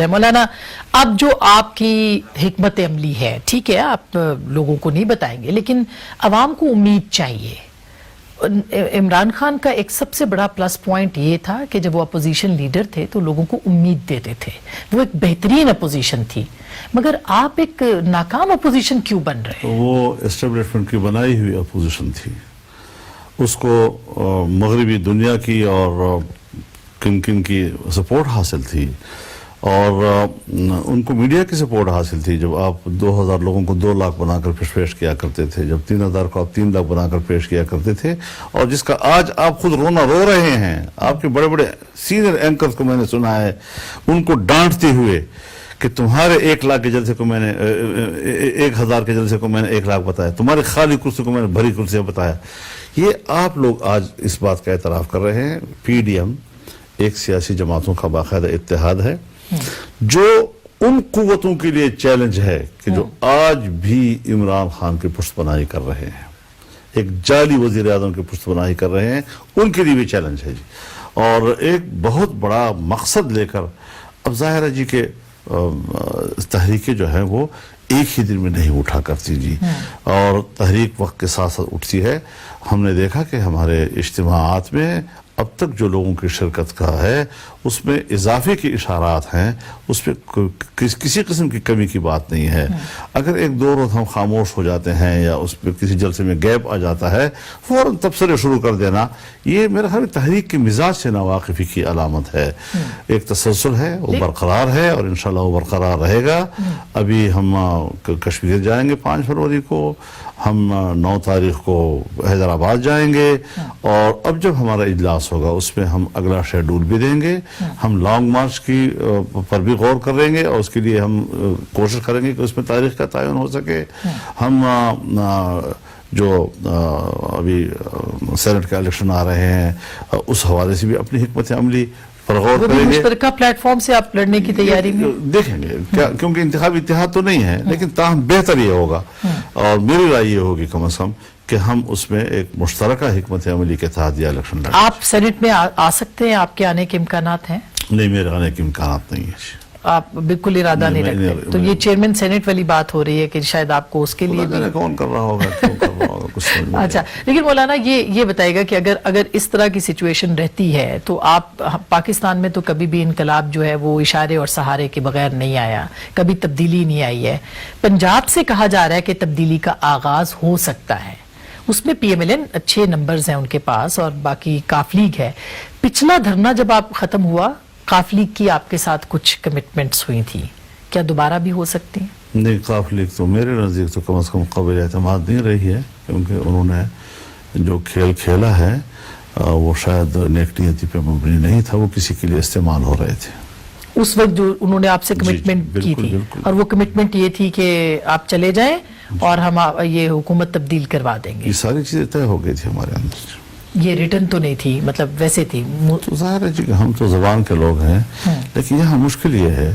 مولانا اب جو آپ کی حکمت عملی ہے، ٹھیک ہے آپ لوگوں کو نہیں بتائیں گے، لیکن عوام کو امید چاہیے۔ عمران خان کا ایک سب سے بڑا پلس پوائنٹ یہ تھا کہ جب وہ اپوزیشن لیڈر تھے تو لوگوں کو امید دیتے تھے، وہ ایک بہترین اپوزیشن تھی، مگر آپ ایک ناکام اپوزیشن کیوں بن رہے ہیں؟ وہ اسٹیبلشمنٹ کی بنائی ہوئی اپوزیشن تھی، اس کو مغربی دنیا کی اور کن کن کی سپورٹ حاصل تھی، اور ان کو میڈیا کی سپورٹ حاصل تھی۔ جب آپ 2000 لوگوں کو 2 لاکھ بنا کر پیش کیا کرتے تھے، جب 3000 کو آپ 3 لاکھ بنا کر پیش کیا کرتے تھے، اور جس کا آج آپ خود رو رہے ہیں۔ آپ کے بڑے بڑے سینئر اینکرز کو میں نے سنا ہے ان کو ڈانٹتے ہوئے کہ تمہارے 1 لاکھ کے جلسے کو میں نے 1000 کے جلسے کو میں نے 1 لاکھ بتایا، تمہاری خالی کرسی کو میں نے بھری کرسی بتایا۔ یہ آپ لوگ آج اس بات کا اعتراف کر رہے ہیں۔ پی ڈی ایم ایک سیاسی جماعتوں کا باقاعدہ اتحاد ہے جو ان قوتوں کے لیے چیلنج ہے کہ جو آج بھی عمران خان کی پشت پناہی کر رہے ہیں، ایک جعلی وزیر اعظم کی پشت پناہی کر رہے ہیں، ان کے لیے بھی چیلنج ہے جی۔ اور ایک بہت بڑا مقصد لے کر اب ظاہر ہے جی کہ تحریکیں جو ہیں وہ ایک ہی دن میں نہیں اٹھا کرتی جی، اور تحریک وقت کے ساتھ ساتھ اٹھتی ہے۔ ہم نے دیکھا کہ ہمارے اجتماعات میں اب تک جو لوگوں کی شرکت کا ہے اس میں اضافے کے اشارات ہیں، اس پہ کسی قسم کی کمی کی بات نہیں ہے۔ اگر 1-2 روز ہم خاموش ہو جاتے ہیں یا اس پہ کسی جلسے میں گیپ آ جاتا ہے، فوراً تبصرے شروع کر دینا، یہ میرے خیال میں تحریک کے مزاج سے ناواقفی کی علامت ہے۔ ایک تسلسل ہے، وہ برقرار ہے، اور انشاءاللہ وہ برقرار رہے گا۔ ابھی ہم کشمیر جائیں گے 5 فروری کو، ہم 9 تاریخ کو حیدرآباد جائیں گے، اور اب جب ہمارا اجلاس ہوگا اس میں ہم اگلا شیڈول بھی دیں گے۔ ہم لانگ مارچ کی پر بھی غور کریں گے، اور اس کے لیے ہم کوشش کریں گے کہ اس میں تاریخ کا تعین ہو سکے۔ ہم جو ابھی سینٹ کا الیکشن آ رہے ہیں، اس حوالے سے بھی اپنی حکمت عملی پر غور کریں گے۔ مشترکہ پلیٹ فارم سے آپ لڑنے کی تیاری میں دیکھیں گے، کیونکہ انتخابی اتحاد تو نہیں ہے، لیکن تاہم بہتر یہ ہوگا، اور میری رائے یہ ہوگی کم از کم کہ ہم اس میں ایک مشترکہ حکمت عملی کے تحت یہ الیکشن لڑیں۔ آپ سینٹ میں آ سکتے ہیں؟ آپ کے آنے کے امکانات ہیں؟ نہیں، میرے آنے کے امکانات نہیں ہیں۔ آپ بالکل ارادہ نہیں رکھتے؟ تو یہ چیئرمین سینٹ والی بات ہو رہی ہے کہ شاید آپ کو اس کے لیے بھی کون کر رہا ہوگا، کیوں کر رہا ہوگا، کچھ سمجھ نہیں۔ اچھا، لیکن مولانا یہ بتائے گا کہ اگر اس طرح کی سچویشن رہتی ہے تو آپ پاکستان میں تو کبھی بھی انقلاب جو ہے وہ اشارے اور سہارے کے بغیر نہیں آیا، کبھی تبدیلی نہیں آئی ہے۔ پنجاب سے کہا جا رہا ہے کہ تبدیلی کا آغاز ہو سکتا ہے، اس میں پی ایم ایل این اچھے نمبرز ہیں ان کے پاس، اور باقی کاف لیگ ہے۔ پچھلا دھرنا جب آپ ختم ہوا، کاف لیگ کی آپ کے ساتھ کچھ کمٹمنٹس ہوئی تھی، کیا دوبارہ بھی ہو سکتی ہیں؟ نہیں، کاف لیگ تو میرے نزدیک تو کم از کم قابل اعتماد نہیں رہی ہے، کیونکہ انہوں نے جو کھیل کھیلا ہے وہ شاید نیک نیتی پہ مبنی نہیں تھا، وہ کسی کے لیے استعمال ہو رہے تھے اس وقت جو انہوں نے آپ سے کمٹمنٹ کی تھی، اور وہ کمٹمنٹ یہ تھی کہ آپ چلے جائیں اور ہم یہ حکومت تبدیل کروا دیں گے۔ یہ ساری چیزیں طے ہو گئی تھی ہمارے اندر۔ یہ ریٹن تو نہیں تھی، مطلب ویسے تھی؟ تو ظاہر ہے جی کہ ہم تو زبان کے لوگ ہیں، لیکن یہاں مشکل یہ ہے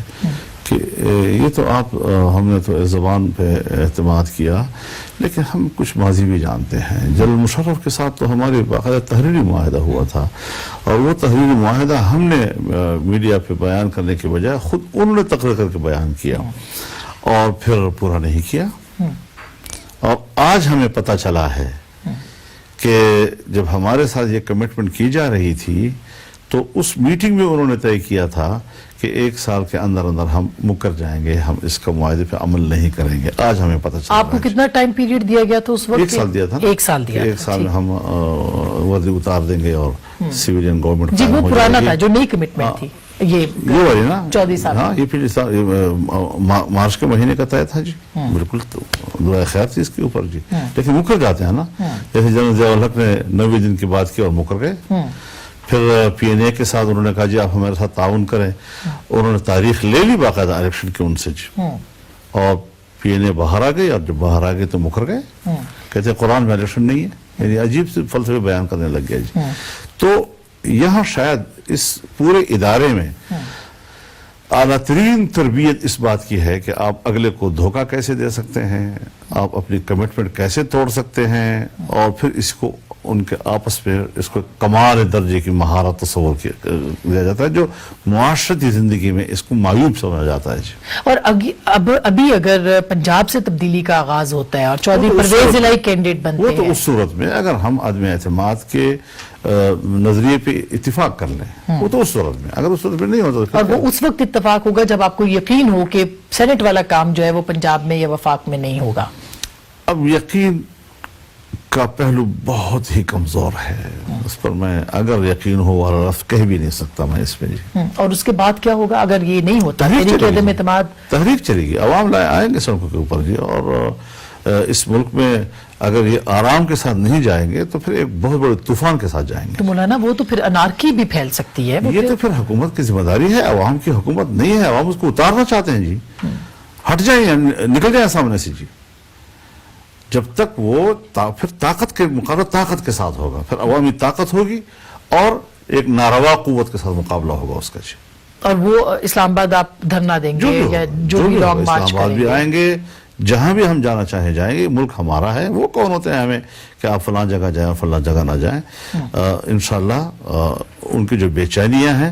کہ یہ تو ہم نے تو زبان پہ اعتماد کیا، لیکن ہم کچھ ماضی بھی جانتے ہیں۔ جنرل مشرف کے ساتھ تو ہماری باقاعدہ تحریری معاہدہ ہوا تھا، اور وہ تحریری معاہدہ ہم نے میڈیا پہ بیان کرنے کے بجائے خود انہوں نے تقریر کر کے بیان کیا، اور پھر پورا نہیں کیا۔ اور آج ہمیں پتہ چلا ہے کہ جب ہمارے ساتھ یہ کمٹمنٹ کی جا رہی تھی تو اس میٹنگ میں انہوں نے طے کیا تھا کہ 1 سال کے اندر ہم مکر جائیں گے، ہم اس کا معاہدے پہ عمل نہیں کریں گے۔ آج ہمیں پتہ چلا۔ آپ کو کتنا ٹائم پیریڈ دیا گیا تھا اس وقت؟ 1 سال دیا تھا۔ 1 سال دیا، 1 سال میں ہم وردی اتار دیں گے اور سویلین گورنمنٹ جی، وہ پرانا تھا جو نئی کمٹمنٹ تھی، یہ والی نا 14 سال۔ ہاں، یہ پھر مارچ کے مہینے کا طے تھا جی، بالکل دعائے خیر تھی اس کے اوپر جی، لیکن مکر جاتے ہیں نا، جیسے جنرل ضیاء الحق نے 90 دن کی بات کی اور مکر گئے۔ پھر پی این اے کے ساتھ انہوں نے کہا جی آپ ہمارے ساتھ تعاون کریں، انہوں نے تاریخ لے لی باقاعدہ الیکشن کی ان سے جی، اور پی این اے باہر آ گئی، اور جب باہر آ گئے تو مکر گئے، کہتے ہیں قرآن میں الیکشن نہیں ہے، یعنی عجیب سے فلسفے بیان کرنے لگ گیا جی۔ تو یہاں شاید اس پورے ادارے میں اعلیٰ ترین تربیت اس بات کی ہے کہ آپ اگلے کو دھوکہ کیسے دے سکتے ہیں، آپ اپنی کمٹمنٹ کیسے توڑ سکتے ہیں، اور پھر اس کو ان کے آپس میں اس کو کمال درجے کی مہارت تصور کیا جاتا ہے، جو معاشرتی زندگی میں اس کو معیوب سمجھا جاتا ہے جی۔ اور ابھی اگر پنجاب سے تبدیلی کا آغاز ہوتا ہے اور چودھری پرویز الہی کینڈیڈیٹ بنتے ہیں، وہ تو اس صورت میں اگر ہم عدم اعتماد کے نظریے پہ اتفاق کر لیں، وہ تو اس صورت میں، اگر اس صورت میں نہیں ہوتا اور وہ اس وقت اتفاق ہوگا جب آپ کو یقین ہو کہ سینٹ والا کام جو ہے وہ پنجاب میں یا وفاق میں نہیں ہوگا۔ اب یقین کا پہلو بہت ہی کمزور ہے، اس پر میں اگر یقین ہو والا لفظ کہہ بھی نہیں سکتا میں اس پہ جی۔ اور اس کے بعد کیا ہوگا اگر یہ نہیں ہوتا؟ تحریک عدم اعتماد، تحریک چلے گی، عوام آئیں گے سڑکوں کے اوپر جی، اور اس ملک میں اگر یہ آرام کے ساتھ نہیں جائیں گے تو پھر ایک بہت بڑے طوفان کے ساتھ جائیں گے۔ تو مولانا وہ تو پھر انارکی بھی پھیل سکتی ہے۔ یہ تو پھر حکومت کی ذمہ داری ہے، عوام کی حکومت نہیں ہے، عوام اس کو اتارنا چاہتے ہیں جی، ہٹ جائیں، نکل جائیں سامنے سے جی۔ جب تک وہ پھر طاقت کے مقابلہ طاقت کے ساتھ ہوگا، پھر عوامی طاقت ہوگی اور ایک ناروا قوت کے ساتھ مقابلہ ہوگا اس کا جی۔ اور وہ اسلام آباد آپ دھرنا دیں گے یا جو بھی لانگ مارچ اسلام آباد کریں بھی گے؟ آئیں گے، جہاں بھی ہم جانا چاہیں جائیں گے، ملک ہمارا ہے، وہ کون ہوتے ہیں ہمیں کہ آپ فلاں جگہ جائیں فلاں جگہ نہ جائیں۔ انشاءاللہ ان کی جو بے چینیاں ہیں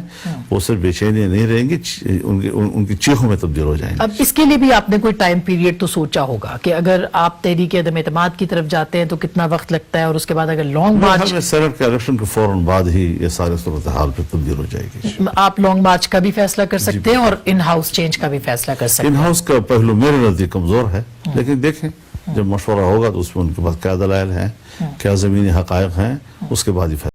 وہ صرف بے چینیاں نہیں رہیں گی، ان کی چیخوں میں تبدیل ہو جائیں گی۔ اب اس کے لیے بھی آپ نے کوئی ٹائم پیریڈ تو سوچا ہوگا کہ اگر آپ تحریک عدم اعتماد کی طرف جاتے ہیں تو کتنا وقت لگتا ہے، اور اس کے بعد اگر لانگ مارچ، سینٹ کے الیکشن کے فوراً بعد ہی یہ سارے صورتحال پہ تبدیل ہو جائے گی۔ آپ لانگ مارچ کا بھی فیصلہ کر سکتے ہیں اور ان ہاؤس چینج کا بھی فیصلہ کر سکتے ان ہیں۔ ہاؤس کا پہلو میرے نزدیک کمزور ہے، لیکن دیکھیں جب مشورہ ہوگا تو اس میں ان کے پاس کیا دلائل ہیں، کیا زمینی حقائق ہیں، اس کے بعد ہی